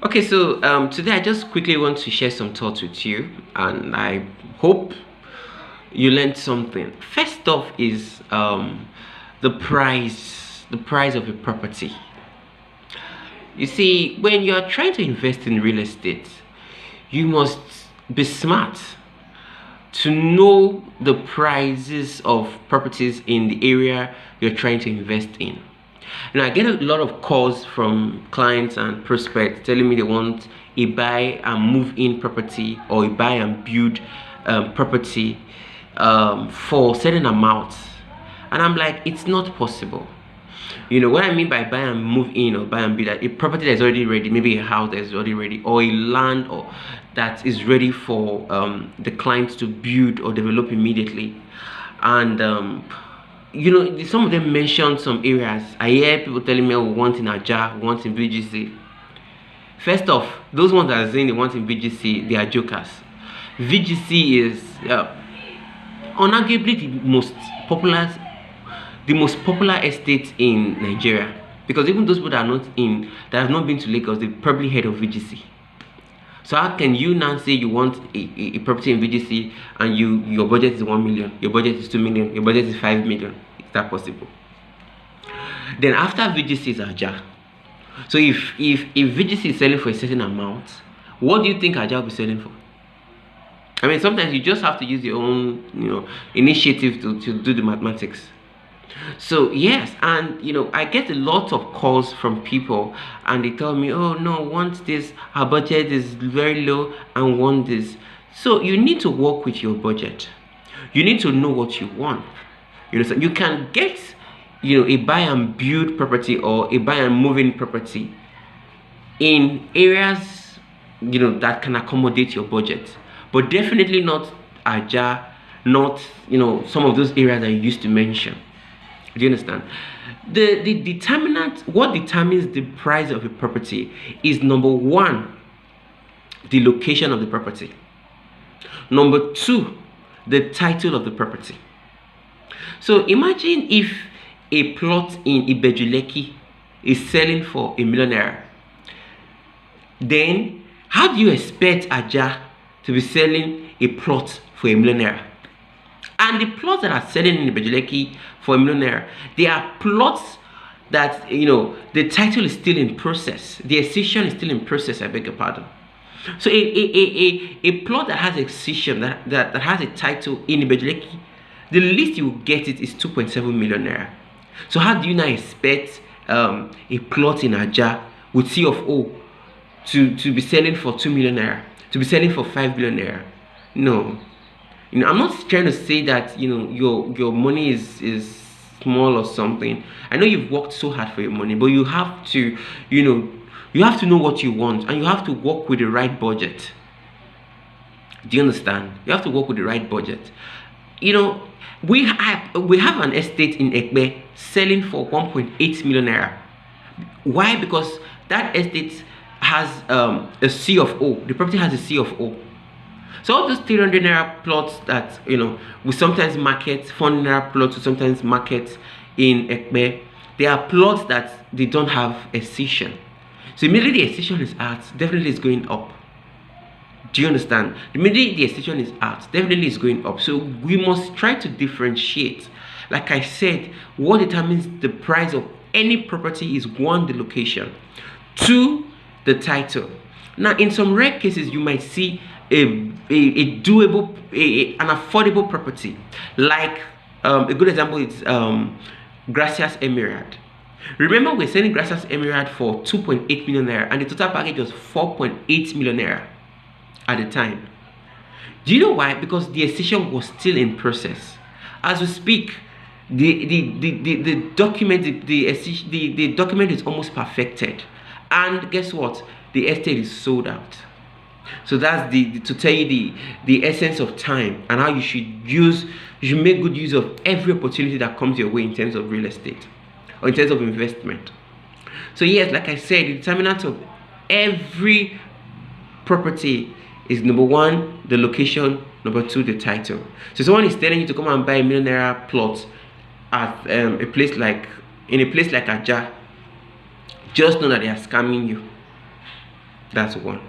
Okay, so today I just quickly want to share some thoughts with you, and I hope you learned something. First off is the price of a property. You see, when you are trying to invest in real estate, you must be smart to know the prices of properties in the area you're trying to invest in. Now, I get a lot of calls from clients and prospects telling me they want a buy and move in property or a buy and build property for certain amounts. And I'm like, it's not possible. What I mean by buy and move in or buy and build, a property that's already ready, maybe a house that's already ready, or a land or that is ready for the clients to build or develop immediately. And some of them mention some areas. I hear people telling me, oh, want in Aja, want in BGC. First off, those ones that are saying they want in BGC, they are jokers. VGC is unarguably the most popular estate in Nigeria, because even those people that have not been to Lagos, they've probably heard of VGC. So how can you now say you want a property in VGC and your budget is 1 million, your budget is 2 million, your budget is 5 million? Is that possible? Then after VGC is Aja. So if VGC is selling for a certain amount, what do you think Aja will be selling for? I mean, sometimes you just have to use your own initiative to do the mathematics. So yes, and I get a lot of calls from people and they tell me, oh no, want this, our budget is very low and want this. So you need to work with your budget. You need to know what you want. So you can get a buy and build property or a buy and move in property in areas that can accommodate your budget, but definitely not Aja, not some of those areas that you used to mention. Do you understand? What determines the price of a property is, number one, the location of the property. Number two, the title of the property. So imagine if a plot in Ibejuleki is selling for a millionaire. Then how do you expect Aja to be selling a plot for a millionaire? And the plots that are selling in Ibejuleki for a millionaire, they are plots that the title is still in process, the accession is still in process. I beg your pardon. So a plot that has accession, that has a title in Ibejuleki, the least you will get it is 2.7 million naira. So how do you now expect a plot in Aja with C of O to be selling for 2 million naira, to be selling for 5 billion naira? No. I'm not trying to say that your money is small or something. I know you've worked so hard for your money, but you have to know what you want, and you have to work with the right budget. Do you understand? You have to work with the right budget. We have an estate in Ekbe selling for 1.8 million naira. Why? Because that estate has a C of O. The property has a C of O. So all those 300 naira plots that we sometimes market, 400 naira plots we sometimes market in Ekbe, they are plots that they don't have accession. So immediately the accession is out, definitely it's going up. Do you understand? Immediately the accession is out, definitely it's going up. So we must try to differentiate. Like I said, what determines the price of any property is, one, the location, two, the title. Now in some rare cases you might see an affordable property, like a good example is Gracias Emirate. Remember, we're selling Gracias Emirate for 2.8 million naira, and the total package was 4.8 million naira at the time. Do you know why? Because the accession was still in process. As we speak, the document is almost perfected, and guess what? The estate is sold out. So that's to tell you the essence of time and how you should make good use of every opportunity that comes your way in terms of real estate or in terms of investment. So yes, like I said, the determinant of every property is, number one, the location, number two, the title. So someone is telling you to come and buy a million naira plot at a place like Aja, just know that they are scamming you. That's one.